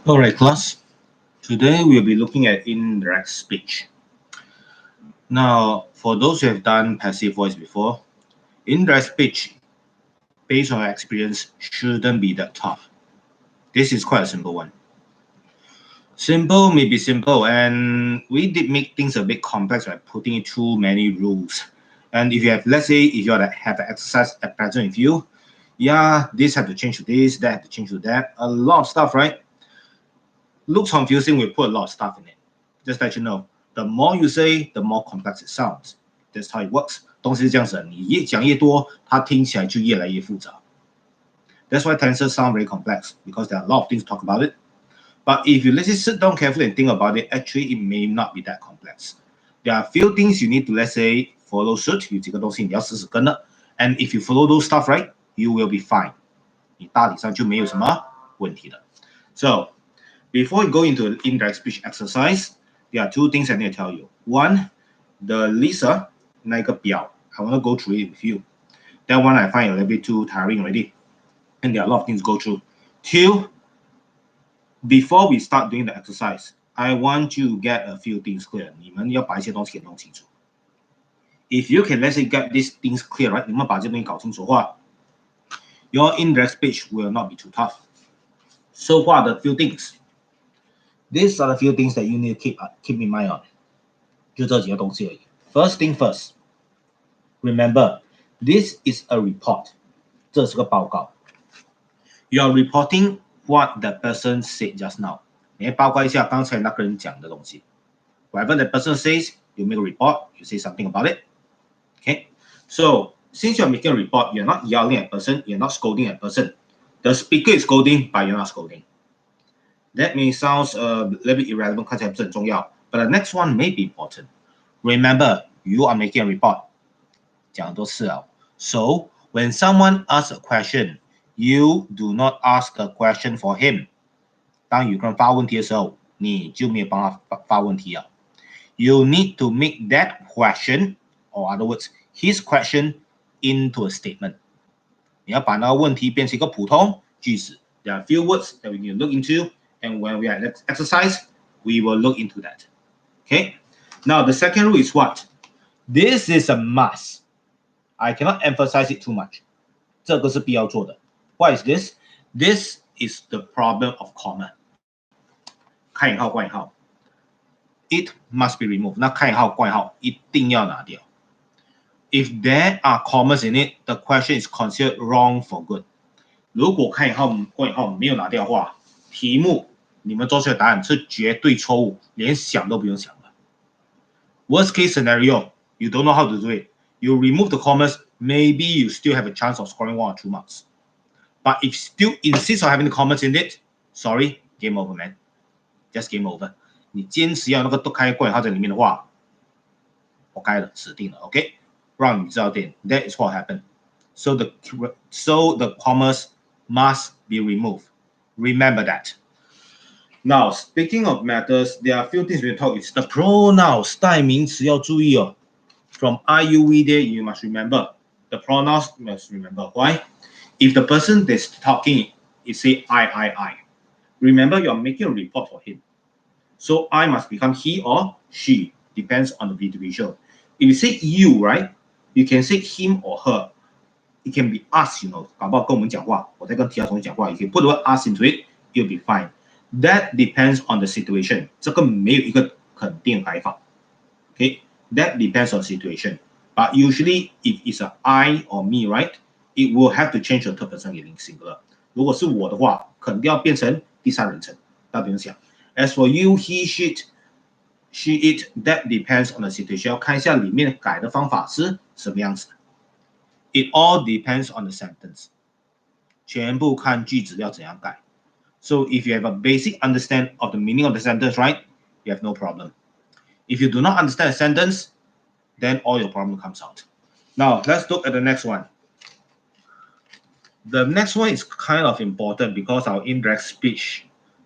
Alright, class. Today we'll be looking at indirect speech. Now, for those who have done passive voice before, indirect speech, based on our experience, shouldn't be that tough. This is quite a simple one. Simple may be simple, and we did make things a bit complex by putting in too many rules. And if you have, let's say, if you have an exercise at present with you, yeah, this have to change to this, that have to change to that, a lot of stuff, right? Looks confusing, we put a lot of stuff in it. Just let you know, the more you say, the more complex it sounds. That's how it works. 东西是这样子，你越讲越多，它听起来就越来越复杂。That's why tenses sound very complex, because there are a lot of things to talk about it. But if you let's say sit down carefully and think about it, actually it may not be that complex. There are a few things you need to, let's say, follow suit. 有几个东西你要死死跟的。And if you follow those stuff right, you will be fine. 你大体上就没有什么问题的。So before we go into an indirect speech exercise, there are two things I need to tell you. One, the Lisa, 那个表, I want to go through it with you. That one I find a little bit too tiring already. And there are a lot of things to go through. Two, before we start doing the exercise, I want you to get a few things clear. 你们要把一些东西给弄清楚。If you can, let's say, get these things clear, right? 你们把这些东西搞清楚的话, your indirect speech will not be too tough. So what are the few things? These are the few things that you need to keep in mind on. 就这几个东西而已。First thing first, remember, this is a report. 这是个报告。You are reporting what the person said just now. 你要报告一下刚才那个人讲的东西。Whatever the person says, you make a report, you say something about it. Okay? So, since you're making a report, you're not yelling at a person, you're not scolding at a person. The speaker is scolding, but you're not scolding. That may sound a little bit irrelevant, 看起来不是很重要, but the next one may be important. Remember, you are making a report. 讲很多次了. So, when someone asks a question, you do not ask a question for him. 当有个人发问题的时候，你就没有帮他发问题了。You need to make that question, or other words, his question, into a statement. 你要把那个问题变成一个普通句子。There are a few words that we need to look into, and when we are at exercise, we will look into that. Okay? Now, the second rule is what? This is a must. I cannot emphasize it too much. 这个是必要做的。What is this? This is the problem of comma. 开引号挂引号 It must be removed. 那开引号挂引号一定要拿掉。If there are commas in it, the question is considered wrong for good. 如果开引号挂引号没有拿掉的话，题目你们做出来的答案是绝对错误，连想都不用想了。Worst case scenario, you don't know how to do it. You remove the commas, maybe you still have a chance of scoring 1 or 2 marks. But if you still insist on having the commas in it, sorry, game over, man. Just game over. 你坚持要那个都开挂引号在里面的话，我开了，死定了 ，OK？ 让你知道点 ，That is what happened. So the commas must be removed. Remember that. Now, speaking of matters, there are a few things we talk. It's the pronouns 代名词要注意哦。From I, you, we, they, you must remember. The pronouns you must remember. Why? If the person that's talking is say I. Remember, you're making a report for him. So I must become he or she. Depends on the individual. If you say you, right? You can say him or her. It can be us, you know. 搞不好跟我们讲话，我在跟其他同学讲话， you can put the word us into it, you'll be fine. That depends on the situation. 这个没有一个肯定改法。Okay? That depends on the situation. But usually, if it's a I or me, right? It will have to change the third person 给 singular. 如果是我的话，肯定要变成第三人称，大家不用想。As for you, he, she, it, that depends on the situation. 要看一下里面改的方法是什么样子。It all depends on the sentence. 全部看句子要怎样改。So if you have a basic understanding of the meaning of the sentence, right? You have no problem. If you do not understand a sentence, then all your problem comes out. Now, let's look at the next one. The next one is kind of important because our indirect speech,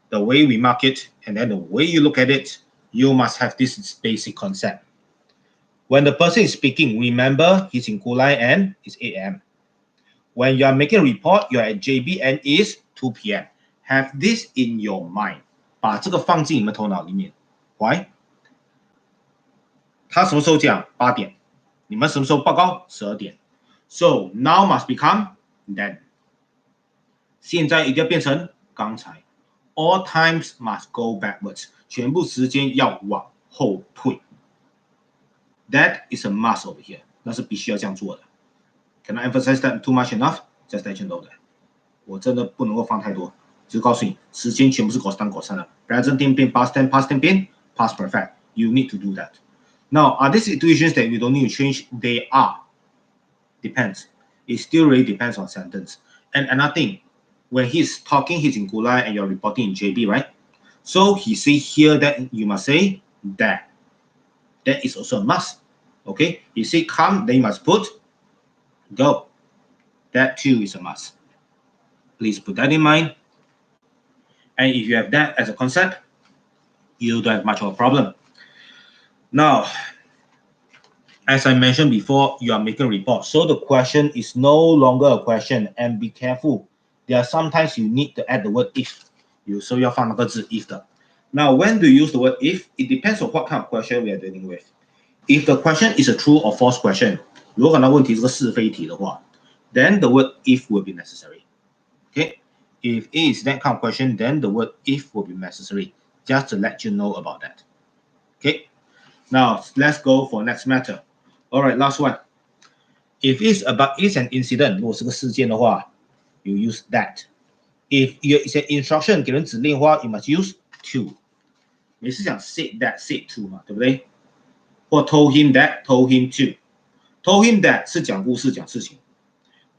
the way we mark it, and then the way you look at it, you must have this basic concept. When the person is speaking, remember he's in Kulai and it's 8 a.m. When you are making a report, you're at JB and is 2 p.m. Have this in your mind. 把这个放进你们头脑里面。Why？ 他什么时候讲？8点。你们什么时候报告？12点。So now must become then。现在一定要变成刚才。All times must go backwards。全部时间要往后退。That is a must over here。那是必须要这样做的。Can I emphasize that too much enough? Just let you know that。我真的不能够放太多，只告诉你，时间全部是 cos 的 ，present tense 变 past tense, past tense 变 past perfect。You need to do that. Now, are these situations that you don't need to change? They are. Depends. It still really depends on sentence. And another thing, when he's talking, he's in Gulai and you're reporting in JB, right? So he say here that you must say that. That is also a must. Okay? He say come, then you must put go. That too is a must. Please put that in mind. And if you have that as a concept, you don't have much of a problem. Now, as I mentioned before, you are making a report. So the question is no longer a question, and be careful. There are sometimes you need to add the word if. So 要放那个字 if 的。Now, when do you use the word if? It depends on what kind of question we are dealing with. If the question is a true or false question, 如果那问题是个是非题的话 then the word if will be necessary. Okay? If it is that kind of question, then the word if will be necessary, just to let you know about that. Okay? Now, let's go for next matter. All right, last one. If it's an incident, 如果是个事件的话 you use that. If it's an instruction, 给人指令的话 you must use to. 每次讲 said that, said to 嘛，对不对？或 told him that, told him to. Told him that 是讲故事讲事情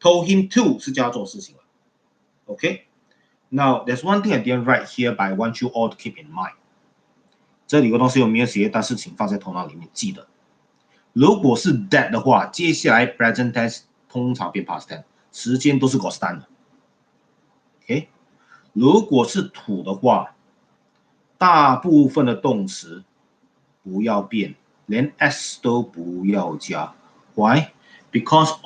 told him to 是叫他做事情了 Okay? Now, there's one thing I didn't write here, but I want you all to keep in mind. 这里有个东西我没有写，但是请放在头脑里面记得。如果是 that 的话，接下来 present tense 通常变 past tense， 时间都是 cos 的。OK？ 如果是 to 的话，大部分的动词不要变，连 s 都不要加。Why? Because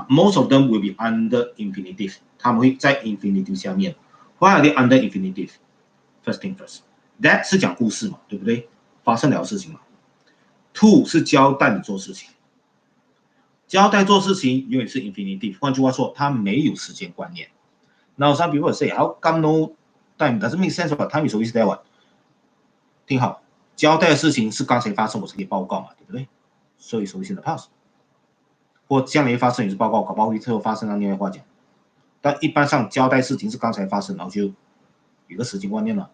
most of them will be under infinitive. 他们会在 infinitive 下面。Why are they under infinitive? First thing first. That 是讲故事嘛，对不对？发生了事情嘛。To 是交代你做事情，交代做事情永远是 infinitive。换句话说，它没有時間觀念。Now some people say, how come no time? Doesn't make sense. But time is always there. What? 听好，交代的事情是刚才发生，我是可以报告嘛，对不对？所以首先的 past， 或将来发生也是报告，搞不好会之后发生让另外话讲。但一般上交代事情是刚才发生，然后就有个時間觀念了。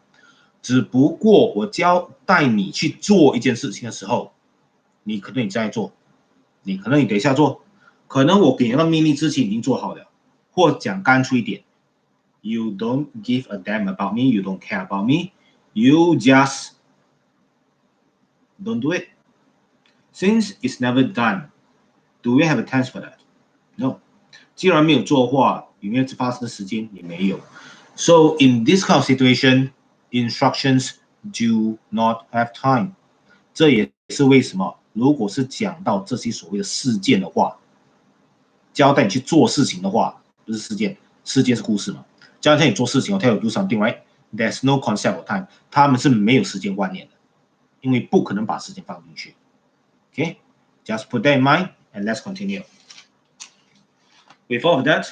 只不過我交代你去做一件事情的時候，你可能你在做，你可能你等一下做，可能我給你個秘密之前已經做好了，或講乾脆一點 ，You don't give a damn about me, you don't care about me, you just don't do it. Since it's never done, do we have a tense for that? No. 既然沒有做的話，永遠發生的時間也沒有。So in this kind of situation, instructions do not have time. 這也是為什麼如果是講到這些所謂的事件的話，交代你去做事情的話，不是事件，事件是故事嘛。交代你做事情 tell you do something, right? There's no concept of time. 他們是沒有時間觀念的，因為不可能把時間放進去。Okay? Just put that in mind and let's continue. With all of that,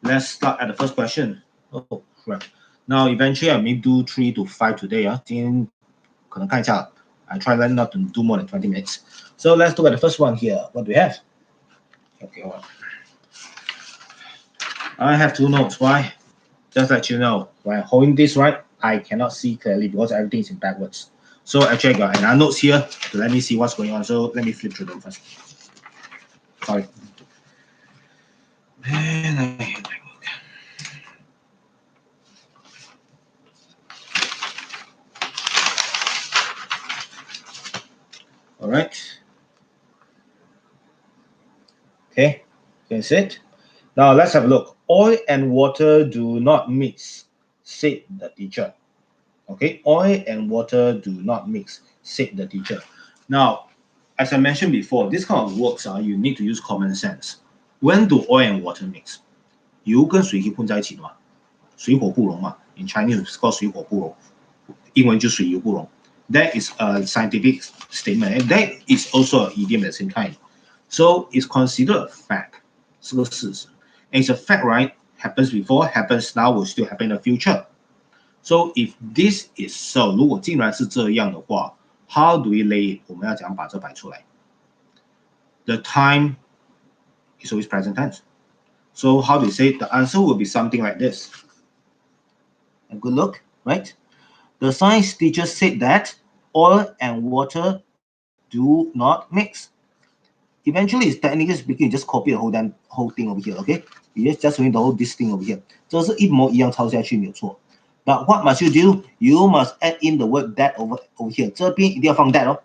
let's start at the first question. Oh, right. Now, eventually, I may do 3 to 5 today. 今天可能看一下 I try not to do more than 20 minutes. So let's look at the first one here. What do we have? Okay, hold on. I have 2 notes. Why? Just let you know, when I'm holding this right, I cannot see clearly because everything is in backwards. So actually, I got another notes here to let me see what's going on. So let me flip through them first. Sorry. And I hit my book. All right. Okay, that's it. Now let's have a look. Oil and water do not mix, said the teacher. Okay, oil and water do not mix, said the teacher. Now, as I mentioned before, this kind of works, you need to use common sense. When do oil and water mix？ 油跟水可以混在一起的嘛，水火不容嘛。In Chinese it's called 水火不容，英文就水油不容。That is a scientific statement, and that is also an idiom at the same time. So it's considered a fact. 是个事实。And it's a fact, right? Happens before, happens now, will still happen in the future. So if this is so, 如果竟然是这样的话 ，how do we lay it？ 我们要怎样把这摆出来 ？The time is always present tense. So how do you say? The answer will be something like this. A good look, right? The science teacher said that oil and water do not mix. Eventually, it's technically speaking, you just copy the whole thing over here, okay? You just doing the whole this thing over here. 这是一模一样抄下去没有错。But what must you do? You must add in the word that over here. 这边一定要放 that 哦，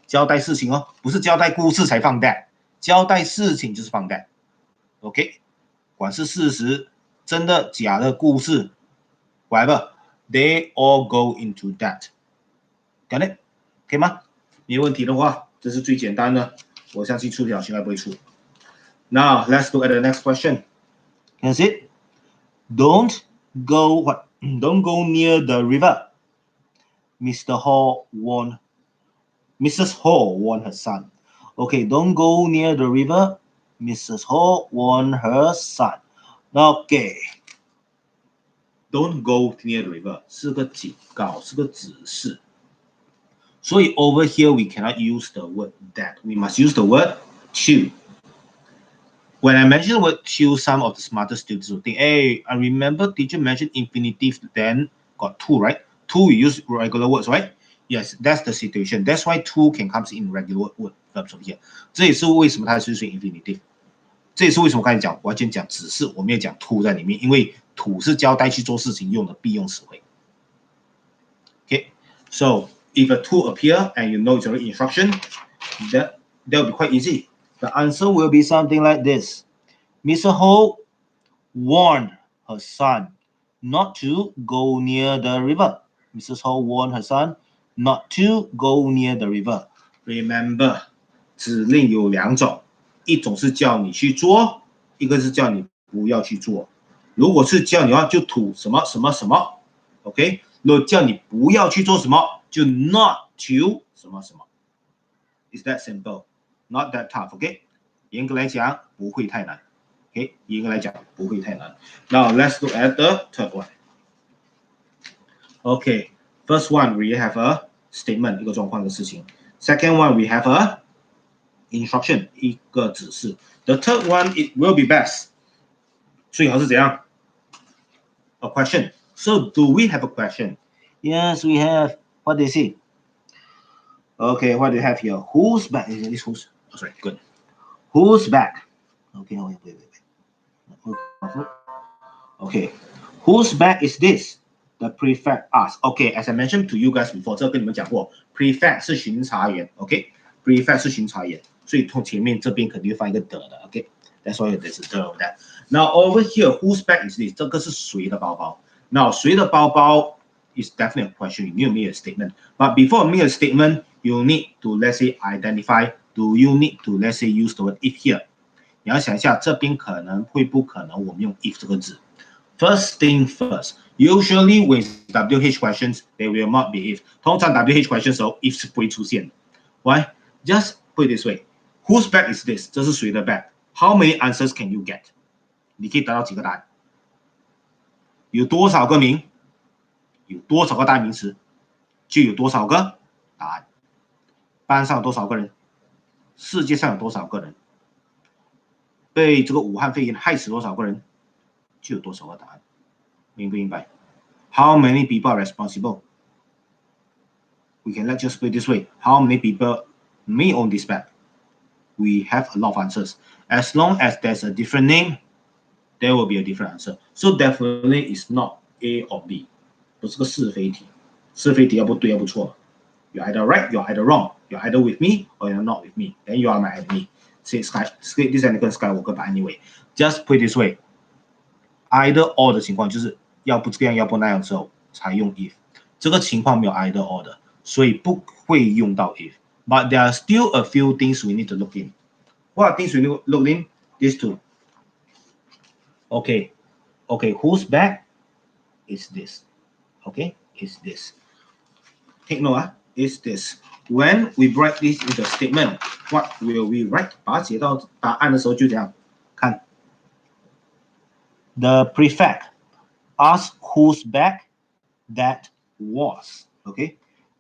交代事情哦，不是交代故事才放 that， 交代事情就是放 that。OK， 管是事实、真的、假的故事 ，whatever， they all go into that。Got it？ 可以吗？没问题的话，这是最简单的。我相信出题老师应该不会出。Now let's look at the next question. Can you see? Don't go near the river. Mrs. Hall warned her son. Okay, don't go near the river. Mrs. Hall warned her son. Okay. Don't go near the river 是个警告，是个指示。所以 over here we cannot use the word that. We must use the word to. When I mention the word to, some of the smarter students will think, hey, I remember teacher mentioned infinitive, then got to, right? To, we use regular words, right? Yes, that's the situation. That's why to can come in regular word verbs over here. 这也是为什么它是用 infinitive。这也是为什么我刚才讲，我要先讲指示，我没有讲 to 在里面，因为 to 是交代去做事情用的必用词汇。Okay, so if a to appear and you know it's already instruction, that will be quite easy. The answer will be something like this. Mr. Ho warned her son not to go near the river. Mrs. Ho warned her son not to go near the river. Remember, 指令有两种，一种是叫你去做，一个是叫你不要去做。如果是叫你要就吐什么什么什么 ，OK？ 如果叫你不要去做什么，就 not to 什么什么。It's that simple, not that tough, OK？ 严格来讲不会太难 ，OK？ 严格来讲不会太难。Now let's look at the third one. OK, first one we have a statement 一个状况的事情。Second one we have a instruction 一个指示。The third one it will be best. 最好是怎样 ？A question. So do we have a question? Yes, we have. What do you see? Okay, what do you have here? Who's back? Is this who's? Oh, sorry, good. Who's back? Okay, wait. Okay, whose bag is this? The prefect asked. Okay, as I mentioned to you guys before, 这个跟你们讲过 ，prefect 是巡查员 ，OK，prefect 是巡查员，所以从前面这边肯定会放一个的 ，OK，that's why there's a the over that. Now over here, whose bag is this? 这个是谁的包包 ？Now 谁的包包 is definitely a question. You need to make a statement. But before make a statement, you need to let's say identify. Do you need to let's say use the word if here? 你要想一下，这边可能会不可能我们用 if 这个字。First thing first, usually with WH questions, there will not be if. 通常 WH questions 的时候 if 是不会出现的。Why? Just put it this way. Whose bag is this? 这是谁的 bag? How many answers can you get? 你可以得到几个答案？有多少个名？有多少个代名词？就有多少个答案？班上有多少个人？世界上有多少个人？被这个武汉肺炎害死多少个人？就有多少个答案，明不明白 ？How many people are responsible? We can let's just put it this way: How many people may own this bag? We have a lot of answers. As long as there's a different name, there will be a different answer. So definitely it's not A or B. 不是个是非题，是非题要不对要不错。You're either right, you're either wrong. You're either with me or you're not with me. Then you are my enemy. Say this is an Skywalker, but anyway, just put it this way. Either or 的情况就是要不这样要不那样之后才用 if， 这个情况没有 either or 的，所以不会用到 if。But there are still a few things we need to look in. What are things we need to look in? These two. Okay, whose bag is this? Okay, is this. Take note, is this. When we write this in the statement, what will we write? 把它写到答案的时候就这样看。The prefect asks whose bag that was. Okay,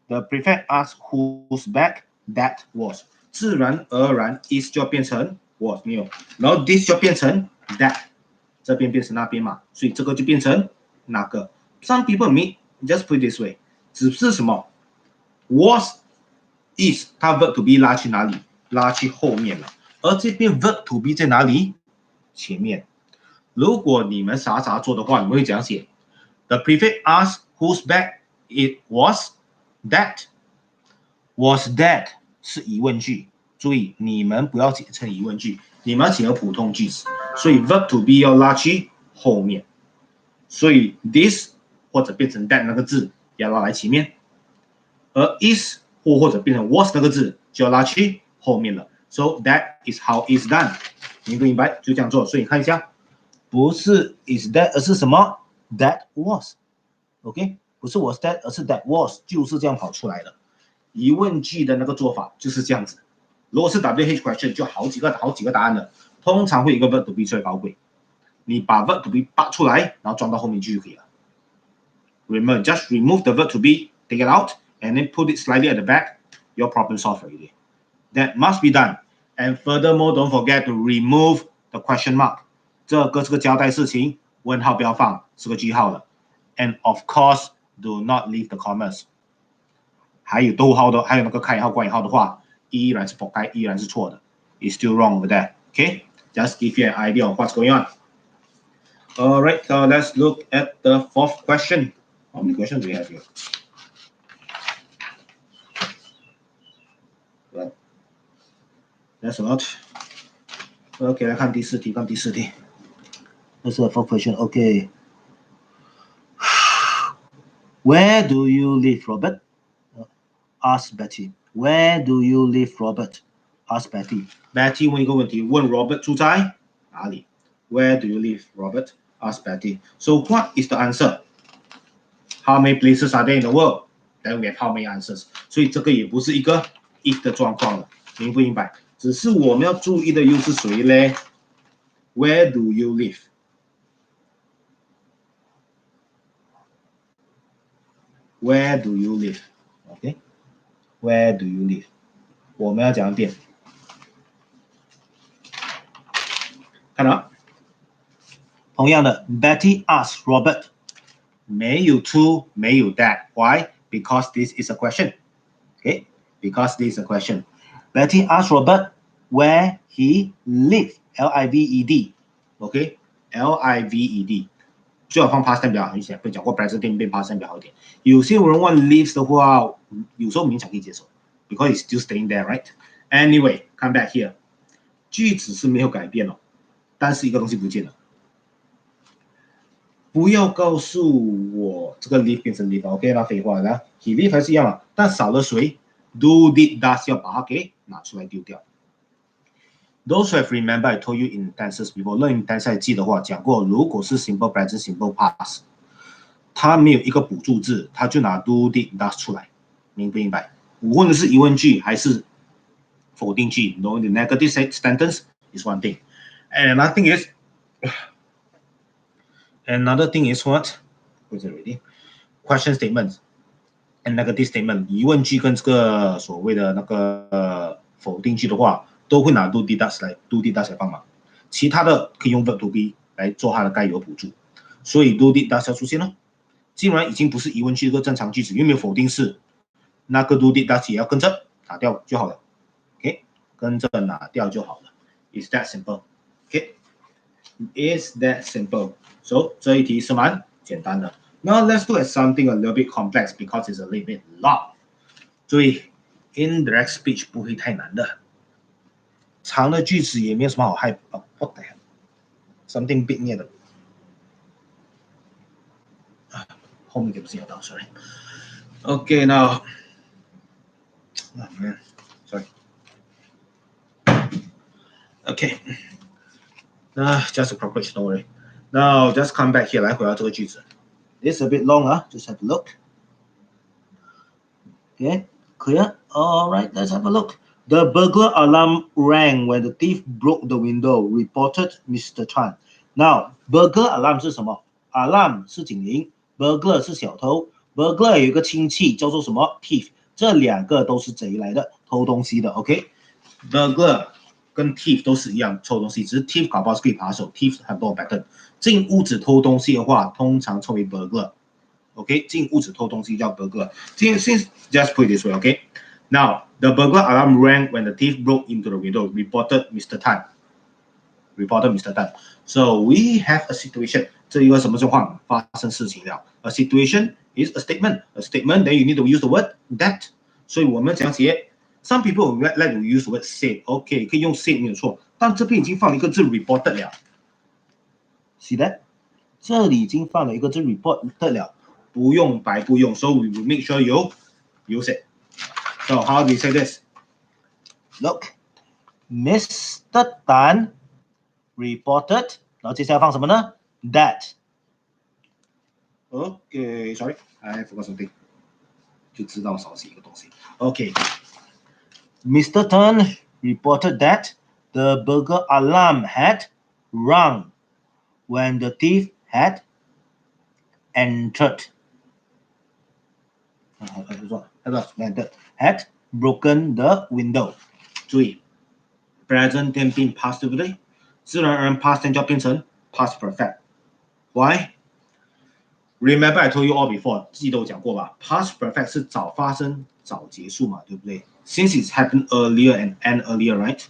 the prefect asks whose bag that was. 自然而然 is 就要变成 was 没有，然后 this 就变成 that， 这边变成那边嘛，所以这个就变成那个。Some people mean just put it this way， 只是什么 was is 它 verb to be 拉去哪里？拉去后面了，而这边 verb to be 在哪里？前面。如果你们傻傻做的话，你们会这样写 ：The prefect asked whose bag it was. That was that 是疑问句，注意你们不要写成疑问句，你们要写个普通句子。所以 verb to be 要拉去后面，所以 this 或者变成 that 那个字要拉来前面，而 is 或者变成 was 那个字就要拉去后面了。So that is how it's done。明不明白？就这样做。所以看一下。不是 is that， 而是什么 that was。OK， 不是 was that， 而是 that was， 就是这样跑出来的。疑问句的那个做法就是这样子。如果是 WH question 就好几个答案了，通常会有一个 verb to be 出来搞鬼。你把 verb to be 拔出来，然后装到后面去就可以了。Remember, just remove the verb to be, take it out, and then put it slightly at the back. Your problem solved already. That must be done. And furthermore, don't forget to remove the question mark. 这个是个交代事情，问号不要放，是个句号了。And of course, do not leave the commas. 还有逗号的，还有那个开号、关引号的话，依然是不该，依然是错的。It's still wrong over there. Okay, just give you an idea of what's going on. All right, let's look at the fourth question. How many questions do we have here? Well, that's a lot. OK， 来看第四题，这是 the fourth question. OK. Where do you live, Robert? Ask Betty. Where do you live, Robert? Ask Betty. Betty 问一个问题，问 Robert 住在哪里 ？Where do you live, Robert? Ask Betty. So what is the answer? How many places are there in the world? Then we have how many answers? 所以这个也不是一个 if 的状况了，明不明白？只是我们要注意的又是谁嘞 ？Where do you live? Where do you live? OK, Where do you live? 我们要讲一遍，看到？同样的 ，Betty asked Robert， 没有 to， 没有 that。Why? Because this is a question. OK, because this is a question. Betty asked Robert where he lived. L-I-V-E-D. OK, L-I-V-E-D. 最好放 past tense 比较好一些，被讲过 present tense 变 past tense 比较好一点。有些人问 lives 的话，有时候勉强可以接受 ，because it's still staying there, right? Anyway, come back here. 句子是没有改变哦，但是一个东西不见了。不要告诉我这个 live 变成 live，OK， 那废话了。he live 还是一样嘛，但少了谁 ？do did does 要把它给拿出来丢掉。Those who have remember I told you in tenses before， 论 in tenses 还记得话讲过，如果是 simple present、simple past， 它没有一个补助字，它就拿 do did does 出来，明不明白？无论是疑问句还是否定句 ，no the negative sentence is one thing, and another thing is what? What's it already? Question statements and negative statement， 疑问句跟这个所谓的那个否定句的话。都会拿 do did does 来 do did does 来帮忙，其他的可以用 verb to be 来做它的该有补助，所以 do did does 要出现了。既然已经不是疑问句，一个正常句子，又没有否定式，那个 do did does 也要跟着拿掉就好了。OK， 跟着拿掉就好了。Is that simple? OK, is that simple? So 这一题是蛮简单的。Now let's look at something a little bit complex because it's a little bit long. 注意 ，indirect speech 不会太难的。长的句子也没有什么好害怕。What the hell? Something big near the 后面给不是要到 ，sorry. Okay, now. Oh man, sorry. Okay. Just a proper don't worry. Now just come back here，来回到这个句子。This a bit long, just have a look. Okay, clear? All right, let's have a look. The burglar alarm rang when the thief broke the window, reported Mr. Tan. Now, burglar alarm 是什么 ？Alarm 是警铃 ，burglar 是小偷。burglar 有一个亲戚叫做什么 ？thief， 这两个都是贼来的，偷东西的。OK，burglar、跟 thief 都是一样，偷东西，只是 thief 搞不好是可以扒手 ，thief 很多 pattern。进屋子偷东西的话，通常称为 burglar。OK， 进屋子偷东西叫 burglar。Since just put it this way, OK. Now the burglar alarm rang when the thief broke into the window. Reported Mr. Tan. So we have a situation. 这一个什么情况发生事情了 ？A situation is a statement. A statement, then you need to use the word that. 所以我们讲写 ，some people like to use the word said. OK， 可以用 said 没有错，但这边已经放了一个字 reported 了。See that？ 这里已经放了一个字 reported 了。不用白不用 ，so we will make sure you use it. So how do we say this? Look, Mr. Tan reported. 然后接下来放什么呢 ？That. Okay, sorry, I forgot something. 就知道少写一个东西。Okay, Mr. Tan reported that the burglar alarm had rung when the thief had entered. Had broken the window. 注意 ，present tense 变 past 对不对？自然而然 past tense 就要变成 past perfect. Why? Remember I told you all before， 记得我讲过吧 ？Past perfect 是早发生早结束嘛，对不对 ？Since it's happened earlier and end earlier, right?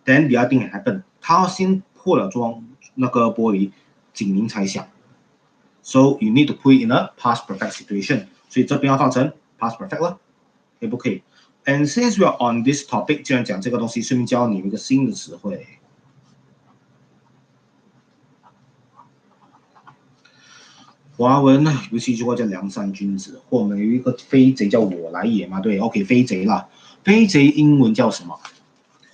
Then the other thing happened. 他先破了窗那个玻璃，警铃才响。So you need to put it in a past perfect situation. 所以这边要放成 past perfect 了，可以不可以 ？And since we are on this topic， 既然讲这个东西，顺便教你一个新的词汇。华文有一句话叫梁山君子，或我们有一个飞贼叫我来也嘛，对 ，OK， 飞贼啦，飞贼英文叫什么？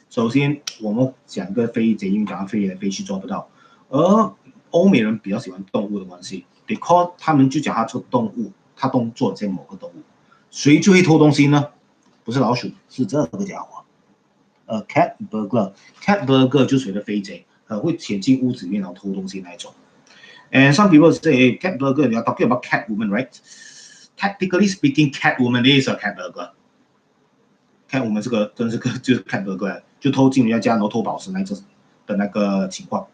首先我们讲一个飞贼，因为讲飞来飞去做不到，而欧美人比较喜欢动物的关系 ，because 他们就讲他做动物。他动作在某个动物，谁最会偷东西呢？不是老鼠，是这个家伙。cat burglar，cat burglar 就是谁的飞贼，会潜进屋子里面然后偷东西那一种。And some people say cat burglar, they are talking about cat woman, right? Technically speaking, cat woman is a cat burglar. Cat woman 这个真是个就是 cat burglar， 就偷进人家家然后偷宝石那种的那个情况。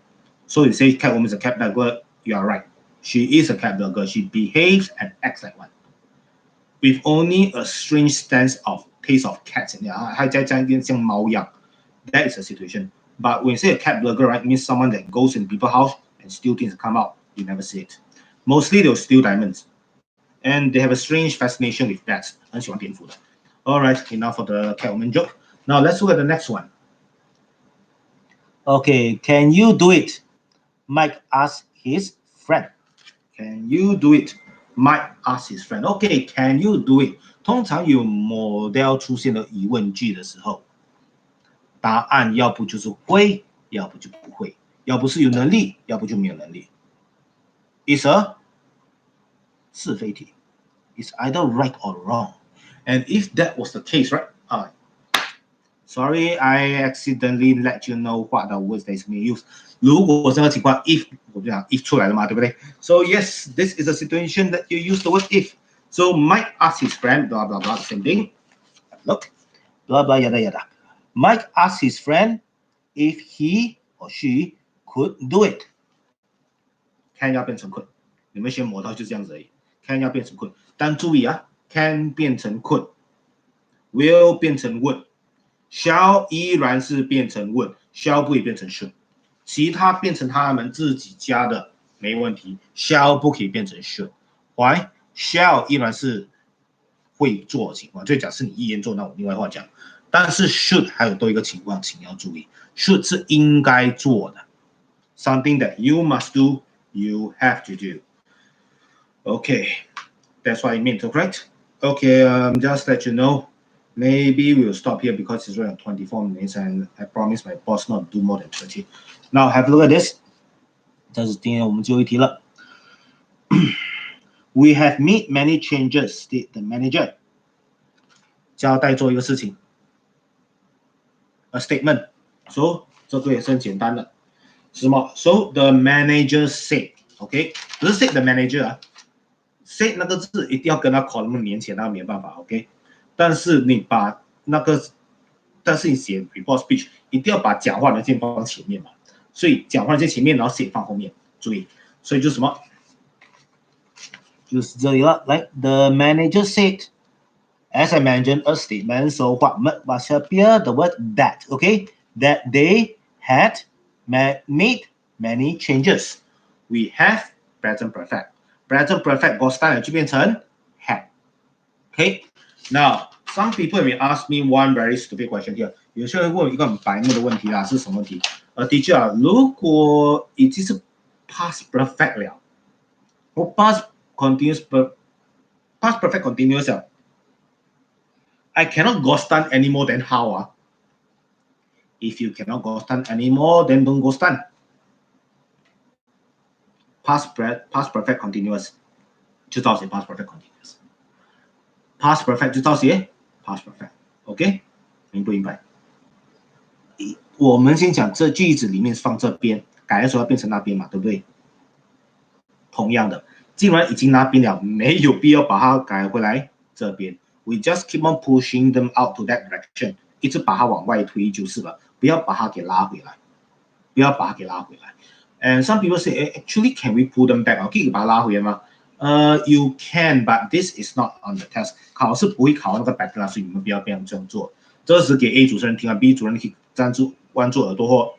So you say cat woman is a cat burglar, you are right. She is a cat burglar. She behaves and acts like one, with only a strange sense of taste of cats in there. 还在这样像猫一样 That is a situation. But when you say a cat burglar, right, it means someone that goes in people's house and steal things and come out. You never see it. Mostly they'll steal diamonds, and they have a strange fascination with bats. 很喜欢蝙蝠的。All right, enough for the cat woman joke. Now let's look at the next one. Okay, can you do it? Mike asked his friend. Can you do it? Mike asked his friend. Okay, can you do it? 通常有 model 出现的疑问句的时候，答案要不就是会，要不就不会，要不是有能力，要不就没有能力。It's a 是非题。It's either right or wrong. And if that was the case, right? Sorry, I accidentally let you know what the words that is being used. 如果这个情况 if 我就讲 if 出来了嘛，对不对 ？So yes, this is a situation that you use the word if. So Mike asked his friend, blah blah blah, same thing. Look, blah blah yada yada. Mike asked his friend if he or she could do it. Can 要变成 could， 你们学模套就这样子而已。Can 要变成 could， 但注意啊 ，can 变成 could，will 变成 would。shall 依然是变成 would，shall 不会变成 should， 其他变成他们自己家的没问题 ，shall 不可以变成 should。Why？ shall 依然是会做的情况，就假设你一言做，那我另外话讲。但是 should 还有多一个情况，请要注意 ，should 是应该做的 ，something that you must do, you have to do. Okay, that's what it means, correct? Okay, just let you know. Maybe we'll stop here because it's around 24 minutes and I promise my boss not to do more than 30. Now have a look at this. 这是今天我们最后一题了。We have made many changes, state the manager. 交代做一个事情 ，a statement. So 这个也是很简单的，是什么 ？So the manager said, OK， 不是 said the manager 啊 ，said 那个字一定要跟他 column 连起来，那没办法 ，OK。但是你把那个，但是你写 report speech 一定要把讲话的键放前面嘛，所以讲话的键前面，然后写放后面，注意，所以就是什么？就是这里了，来 ，the manager said. As I mentioned, a statement. So what must appear? The word that. Okay, that they had made many changes. We have present perfect. Present perfect 我standard就变成 had. Okay. Now, some people will ask me one very stupid question here. 有些人问我一个很白目的问题啦，是什么问题？teacher 啊，如果已经是 past perfect 了，我 past perfect continuous 了。I cannot go stun any more than how? If you cannot go stun anymore, then don't go stun. Past perfect continuous 就照写 past perfect continuous. Past perfect 就照写 past perfect. OK， 明不明白？我们先讲这句子里面放这边，改的时候要变成那边嘛，对不对？同样的，既然已经那边了，没有必要把它改回来这边。We just keep on pushing them out to that direction， 一直把它往外推就是了，不要把它给拉回来，不要把它给拉回来。And some people say, actually, can we pull them back? 可以把它拉回来吗？You can, but this is not on the test. 考试不会考那个 back 啦，所以你们不要这样做。这是给 A 主持人听啊 ，B 主持人可以关注耳朵或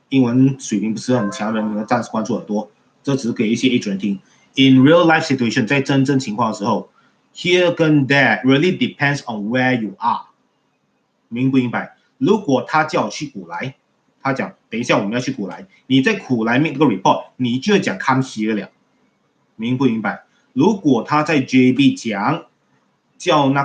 英文水平不是很强的人，你们暂时关注耳朵。这只是给一些 A 主任听。In real life situation， 在真正情况的时候 ，here 跟 there really depends on where you are， 明不明白？如果他叫我去古来，他讲等一下我们要去古来，你在古来 make 这个 report， 你就要讲 come here 了，明不明白？如果他在 JB 讲叫那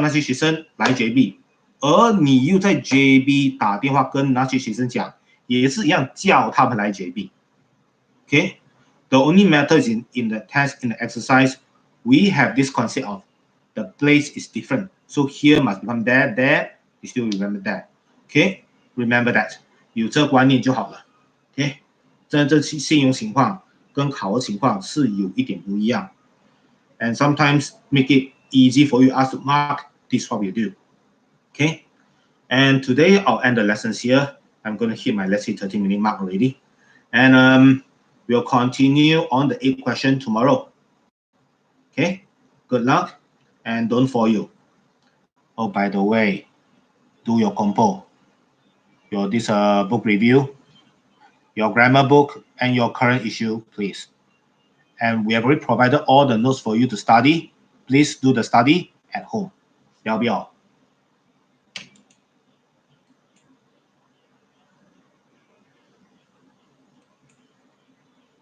些学生来 JB， 而你又在 JB 打电话跟那些学生讲，也是一样叫他们来 JB。OK。The only matter is in the test, in the exercise, we have this concept of the place is different. So here must become there, there, you still remember that. Okay? Remember that. 有这个观念就好了。Okay? 真正信用情况跟考核情况是有一点不一样。And sometimes make it easy for you us to mark, this is what we do. Okay? And today I'll end the lessons here. I'm going to hit my, let's say, 30-minute mark already. And we'll continue on the 8th question tomorrow. Okay, good luck and don't fall you. Oh, by the way, do your compo, your this book review, your grammar book, and your current issue, please. And we have already provided all the notes for you to study. Please do the study at home. 要不要？